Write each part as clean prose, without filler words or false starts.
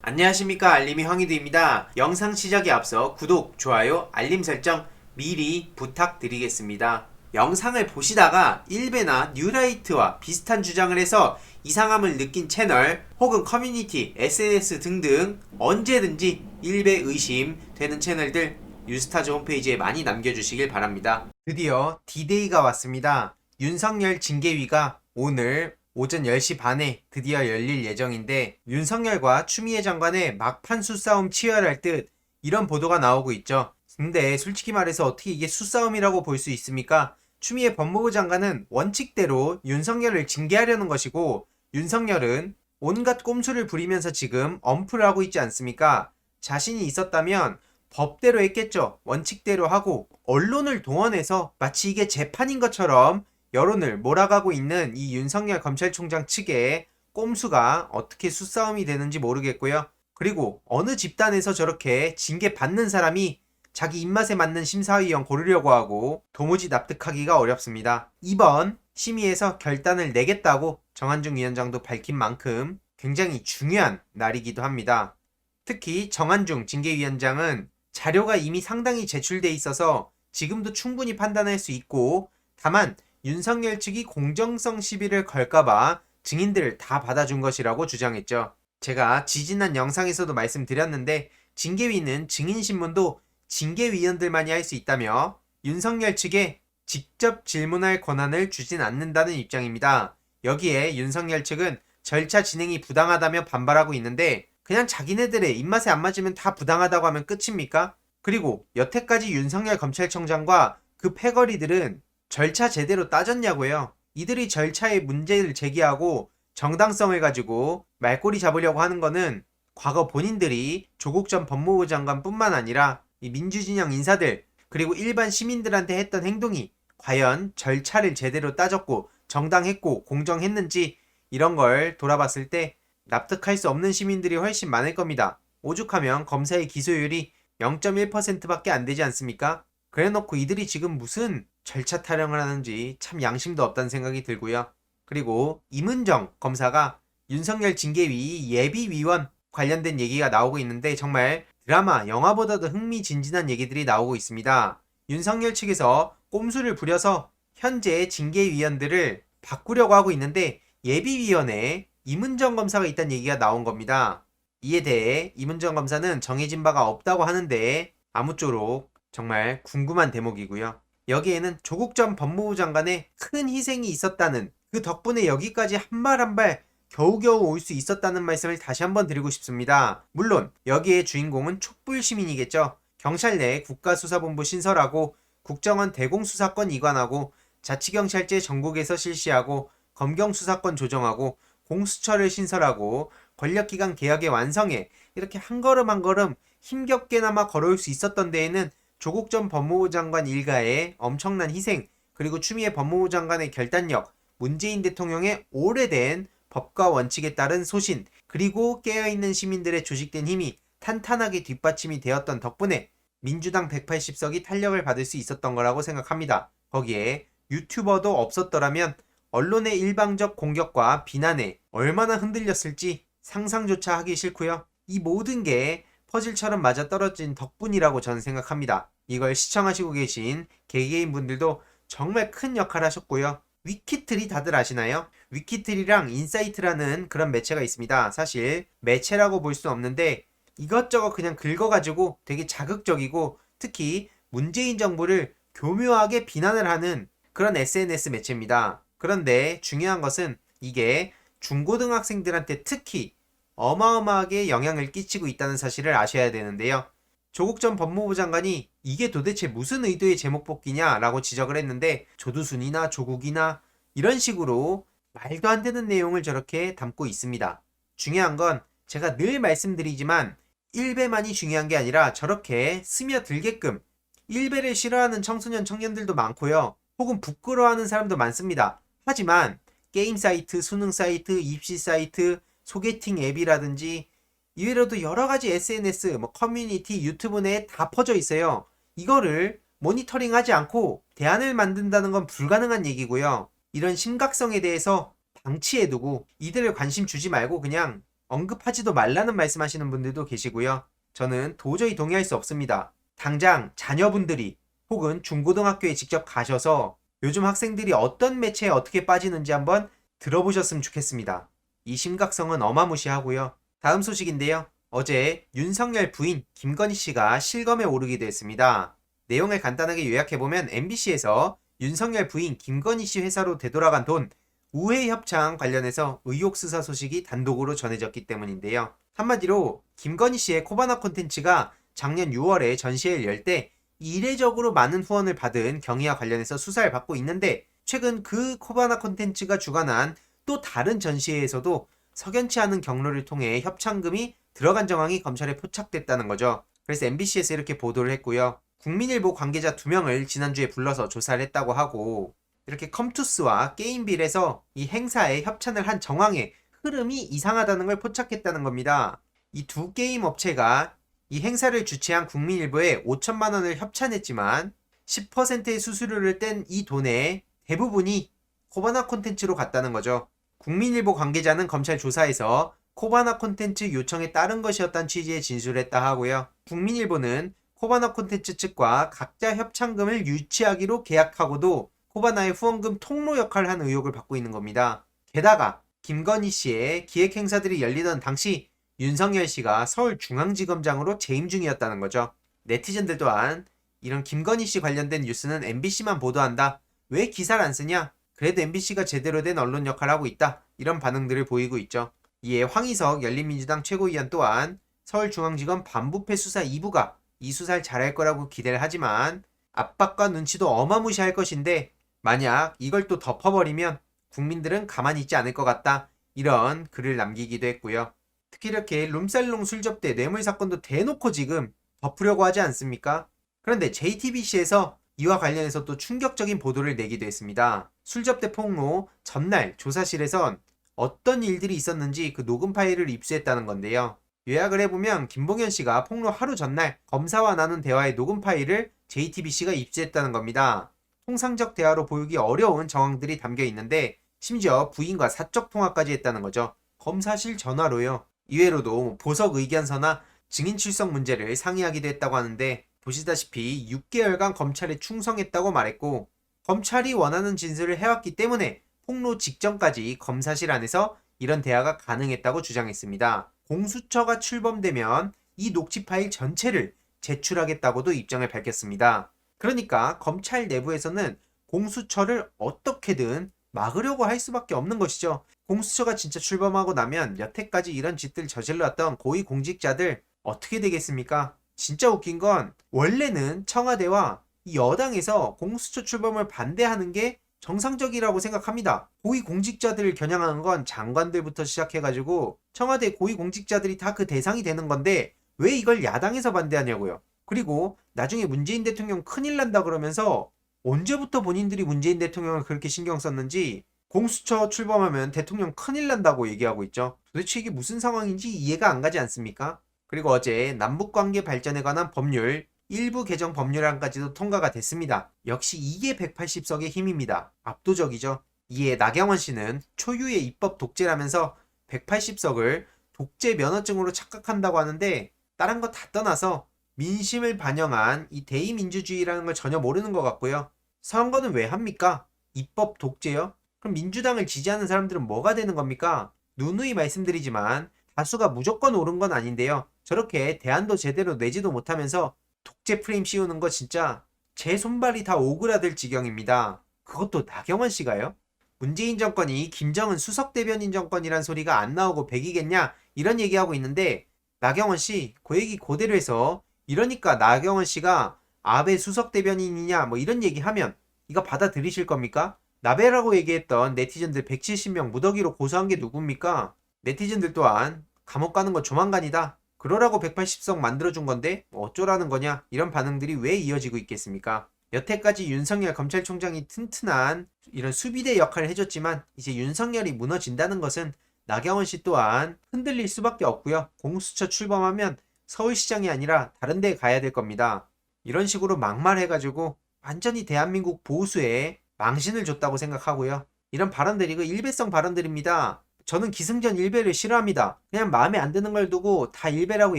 안녕하십니까, 알림이 황희두입니다. 영상 시작에 앞서 구독, 좋아요, 알림 설정 미리 부탁드리겠습니다. 영상을 보시다가 일베나 뉴라이트와 비슷한 주장을 해서 이상함을 느낀 채널 혹은 커뮤니티, SNS 등등 언제든지 일베 의심 되는 채널들 뉴스타즈 홈페이지에 많이 남겨주시길 바랍니다. 드디어 D-Day가 왔습니다. 윤석열 징계위가 오늘 오전 10시 반에 드디어 열릴 예정인데, 윤석열과 추미애 장관의 막판 수싸움 치열할 듯 이런 보도가 나오고 있죠. 근데 솔직히 말해서 어떻게 이게 수싸움이라고 볼 수 있습니까? 추미애 법무부 장관은 원칙대로 윤석열을 징계하려는 것이고, 윤석열은 온갖 꼼수를 부리면서 지금 엄프를 하고 있지 않습니까? 자신이 있었다면 법대로 했겠죠. 원칙대로 하고 언론을 동원해서 마치 이게 재판인 것처럼 여론을 몰아가고 있는 이 윤석열 검찰총장 측의 꼼수가 어떻게 수싸움이 되는지 모르겠고요. 그리고 어느 집단에서 저렇게 징계 받는 사람이 자기 입맛에 맞는 심사위원 고르려고 하고 도무지 납득하기가 어렵습니다. 이번 심의에서 결단을 내겠다고 정한중 위원장도 밝힌 만큼 굉장히 중요한 날이기도 합니다. 특히 정한중 징계위원장은 자료가 이미 상당히 제출돼 있어서 지금도 충분히 판단할 수 있고, 다만 윤석열 측이 공정성 시비를 걸까봐 증인들을 다 받아준 것이라고 주장했죠. 제가 지지난 영상에서도 말씀드렸는데, 징계위는 증인신문도 징계위원들만이 할 수 있다며 윤석열 측에 직접 질문할 권한을 주진 않는다는 입장입니다. 여기에 윤석열 측은 절차 진행이 부당하다며 반발하고 있는데, 그냥 자기네들의 입맛에 안 맞으면 다 부당하다고 하면 끝입니까? 그리고 여태까지 윤석열 검찰총장과 그 패거리들은 절차 제대로 따졌냐고요. 이들이 절차에 문제를 제기하고 정당성을 가지고 말꼬리 잡으려고 하는 거는 과거 본인들이 조국 전 법무부 장관뿐만 아니라 이 민주진영 인사들 그리고 일반 시민들한테 했던 행동이 과연 절차를 제대로 따졌고 정당했고 공정했는지, 이런 걸 돌아봤을 때 납득할 수 없는 시민들이 훨씬 많을 겁니다. 오죽하면 검사의 기소율이 0.1%밖에 안 되지 않습니까? 그래놓고 이들이 지금 무슨 절차 타령을 하는지 참 양심도 없다는 생각이 들고요. 그리고 임은정 검사가 윤석열 징계위 예비위원 관련된 얘기가 나오고 있는데, 정말 드라마, 영화보다도 흥미진진한 얘기들이 나오고 있습니다. 윤석열 측에서 꼼수를 부려서 현재 징계위원들을 바꾸려고 하고 있는데, 예비위원회에 임은정 검사가 있다는 얘기가 나온 겁니다. 이에 대해 임은정 검사는 정해진 바가 없다고 하는데 아무쪼록 정말 궁금한 대목이고요. 여기에는 조국 전 법무부 장관의 큰 희생이 있었다는, 그 덕분에 여기까지 한 발 한 발 겨우겨우 올 수 있었다는 말씀을 다시 한번 드리고 싶습니다. 물론 여기에 주인공은 촛불 시민이겠죠. 경찰 내 국가수사본부 신설하고 국정원 대공수사권 이관하고 자치경찰제 전국에서 실시하고 검경수사권 조정하고 공수처를 신설하고 권력기관 개혁의 완성에 이렇게 한 걸음 한 걸음 힘겹게나마 걸어올 수 있었던 데에는 조국 전 법무부 장관 일가의 엄청난 희생, 그리고 추미애 법무부 장관의 결단력, 문재인 대통령의 오래된 법과 원칙에 따른 소신, 그리고 깨어있는 시민들의 조직된 힘이 탄탄하게 뒷받침이 되었던 덕분에 민주당 180석이 탄력을 받을 수 있었던 거라고 생각합니다. 거기에 유튜버도 없었더라면 언론의 일방적 공격과 비난에 얼마나 흔들렸을지 상상조차 하기 싫고요. 이 모든 게 퍼즐처럼 맞아떨어진 덕분이라고 저는 생각합니다. 이걸 시청하시고 계신 개개인 분들도 정말 큰 역할 하셨고요. 위키트리 다들 아시나요? 위키트리랑 인사이트라는 그런 매체가 있습니다. 사실 매체라고 볼 수 없는데 이것저것 그냥 긁어가지고 되게 자극적이고, 특히 문재인 정부를 교묘하게 비난을 하는 그런 SNS 매체입니다. 그런데 중요한 것은 이게 중고등학생들한테 특히 어마어마하게 영향을 끼치고 있다는 사실을 아셔야 되는데요. 조국 전 법무부 장관이 이게 도대체 무슨 의도의 제목 뽑기냐 라고 지적을 했는데, 조두순이나 조국이나 이런 식으로 말도 안 되는 내용을 저렇게 담고 있습니다. 중요한 건 제가 늘 말씀드리지만 일베만이 중요한 게 아니라 저렇게 스며들게끔 일베를 싫어하는 청소년 청년들도 많고요. 혹은 부끄러워하는 사람도 많습니다. 하지만 게임 사이트, 수능 사이트, 입시 사이트, 소개팅 앱이라든지 이외로도 여러가지 SNS, 커뮤니티, 유튜브 내에 다 퍼져 있어요. 이거를 모니터링하지 않고 대안을 만든다는 건 불가능한 얘기고요. 이런 심각성에 대해서 방치해두고 이들을 관심 주지 말고 그냥 언급하지도 말라는 말씀하시는 분들도 계시고요. 저는 도저히 동의할 수 없습니다. 당장 자녀분들이 혹은 중고등학교에 직접 가셔서 요즘 학생들이 어떤 매체에 어떻게 빠지는지 한번 들어보셨으면 좋겠습니다. 이 심각성은 어마무시하고요. 다음 소식인데요. 어제 윤석열 부인 김건희 씨가 실검에 오르기도 했습니다. 내용을 간단하게 요약해보면 MBC에서 윤석열 부인 김건희 씨 회사로 되돌아간 돈 우회 협찬 관련해서 의혹 수사 소식이 단독으로 전해졌기 때문인데요. 한마디로 김건희 씨의 코바나 콘텐츠가 작년 6월에 전시회를 열 때 이례적으로 많은 후원을 받은 경위와 관련해서 수사를 받고 있는데, 최근 그 코바나 콘텐츠가 주관한 또 다른 전시회에서도 석연치 않은 경로를 통해 협찬금이 들어간 정황이 검찰에 포착됐다는 거죠. 그래서 MBC에서 이렇게 보도를 했고요. 국민일보 관계자 2명을 지난주에 불러서 조사를 했다고 하고, 이렇게 컴투스와 게임빌에서 이 행사에 협찬을 한 정황의 흐름이 이상하다는 걸 포착했다는 겁니다. 이 두 게임 업체가 이 행사를 주최한 국민일보에 5천만 원을 협찬했지만 10%의 수수료를 뗀 이 돈의 대부분이 코바나 콘텐츠로 갔다는 거죠. 국민일보 관계자는 검찰 조사에서 코바나 콘텐츠 요청에 따른 것이었다는 취지의 진술을 했다 하고요. 국민일보는 코바나 콘텐츠 측과 각자 협찬금을 유치하기로 계약하고도 코바나의 후원금 통로 역할을 한 의혹을 받고 있는 겁니다. 게다가 김건희 씨의 기획 행사들이 열리던 당시 윤석열 씨가 서울중앙지검장으로 재임 중이었다는 거죠. 네티즌들 또한 이런 김건희 씨 관련된 뉴스는 MBC만 보도한다. 왜 기사를 안 쓰냐? 그래도 MBC가 제대로 된 언론 역할을 하고 있다. 이런 반응들을 보이고 있죠. 이에 황희석 열린민주당 최고위원 또한 서울중앙지검 반부패 수사 2부가 이 수사를 잘할 거라고 기대를 하지만 압박과 눈치도 어마무시할 것인데 만약 이걸 또 덮어버리면 국민들은 가만히 있지 않을 것 같다. 이런 글을 남기기도 했고요. 특히 이렇게 룸살롱 술접대 뇌물 사건도 대놓고 지금 덮으려고 하지 않습니까? 그런데 JTBC에서 이와 관련해서 또 충격적인 보도를 내기도 했습니다. 술접대 폭로 전날 조사실에선 어떤 일들이 있었는지 그 녹음 파일을 입수했다는 건데요. 요약을 해보면 김봉현 씨가 폭로 하루 전날 검사와 나눈 대화의 녹음 파일을 JTBC가 입수했다는 겁니다. 통상적 대화로 보이기 어려운 정황들이 담겨 있는데 심지어 부인과 사적 통화까지 했다는 거죠. 검사실 전화로요. 이외로도 보석 의견서나 증인 출석 문제를 상의하기도 했다고 하는데, 보시다시피 6개월간 검찰에 충성했다고 말했고 검찰이 원하는 진술을 해왔기 때문에 폭로 직전까지 검사실 안에서 이런 대화가 가능했다고 주장했습니다. 공수처가 출범되면 이 녹취 파일 전체를 제출하겠다고도 입장을 밝혔습니다. 그러니까 검찰 내부에서는 공수처를 어떻게든 막으려고 할 수밖에 없는 것이죠. 공수처가 진짜 출범하고 나면 여태까지 이런 짓들 저질렀던 고위공직자들 어떻게 되겠습니까? 진짜 웃긴 건 원래는 청와대와 여당에서 공수처 출범을 반대하는 게 정상적이라고 생각합니다. 고위공직자들을 겨냥하는 건 장관들부터 시작해가지고 청와대 고위공직자들이 다 그 대상이 되는 건데 왜 이걸 야당에서 반대하냐고요. 그리고 나중에 문재인 대통령 큰일 난다 그러면서 언제부터 본인들이 문재인 대통령을 그렇게 신경 썼는지 공수처 출범하면 대통령 큰일 난다고 얘기하고 있죠. 도대체 이게 무슨 상황인지 이해가 안 가지 않습니까? 그리고 어제 남북관계 발전에 관한 법률 일부 개정 법률안까지도 통과가 됐습니다. 역시 이게 180석의 힘입니다. 압도적이죠. 이에 나경원 씨는 초유의 입법 독재라면서 180석을 독재 면허증으로 착각한다고 하는데, 다른 거 다 떠나서 민심을 반영한 이 대의민주주의라는 걸 전혀 모르는 것 같고요. 선거는 왜 합니까? 입법 독재요? 그럼 민주당을 지지하는 사람들은 뭐가 되는 겁니까? 누누이 말씀드리지만 다수가 무조건 옳은 건 아닌데요. 저렇게 대안도 제대로 내지도 못하면서 독재 프레임 씌우는 거 진짜 제 손발이 다 오그라들 지경입니다. 그것도 나경원 씨가요? 문재인 정권이 김정은 수석 대변인 정권이란 소리가 안 나오고 백이겠냐? 이런 얘기하고 있는데 나경원 씨 그 얘기 그대로 해서 이러니까 나경원 씨가 아베 수석 대변인이냐 뭐 이런 얘기하면 이거 받아들이실 겁니까? 나베라고 얘기했던 네티즌들 170명 무더기로 고소한 게 누굽니까? 네티즌들 또한 감옥 가는 거 조만간이다. 그러라고 180석 만들어준 건데 어쩌라는 거냐, 이런 반응들이 왜 이어지고 있겠습니까? 여태까지 윤석열 검찰총장이 튼튼한 이런 수비대 역할을 해줬지만 이제 윤석열이 무너진다는 것은 나경원 씨 또한 흔들릴 수밖에 없고요. 공수처 출범하면 서울시장이 아니라 다른 데에 가야 될 겁니다. 이런 식으로 막말해가지고 완전히 대한민국 보수에 망신을 줬다고 생각하고요. 이런 발언들이 그 일배성 발언들입니다. 저는 기승전 일배를 싫어합니다. 그냥 마음에 안 드는 걸 두고 다 일배라고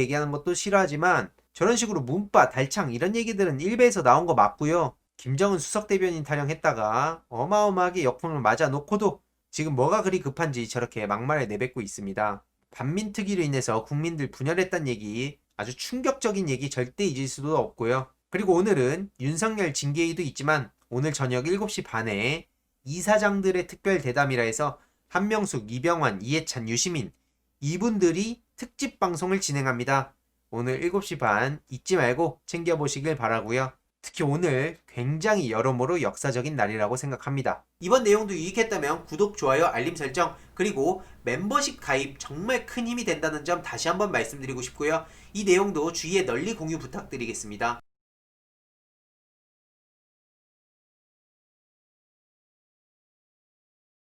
얘기하는 것도 싫어하지만 저런 식으로 문바, 달창 이런 얘기들은 일배에서 나온 거 맞고요. 김정은 수석 대변인 타령했다가 어마어마하게 역풍을 맞아 놓고도 지금 뭐가 그리 급한지 저렇게 막말을 내뱉고 있습니다. 반민특위로 인해서 국민들 분열했단 얘기, 아주 충격적인 얘기 절대 잊을 수도 없고요. 그리고 오늘은 윤석열 징계위도 있지만 오늘 저녁 7시 반에 이사장들의 특별 대담이라 해서 한명숙, 이병환, 이해찬, 유시민 이분들이 특집 방송을 진행합니다. 오늘 7시 반 잊지 말고 챙겨보시길 바라고요. 특히 오늘 굉장히 여러모로 역사적인 날이라고 생각합니다. 이번 내용도 유익했다면 구독, 좋아요, 알림 설정 그리고 멤버십 가입 정말 큰 힘이 된다는 점 다시 한번 말씀드리고 싶고요. 이 내용도 주위에 널리 공유 부탁드리겠습니다.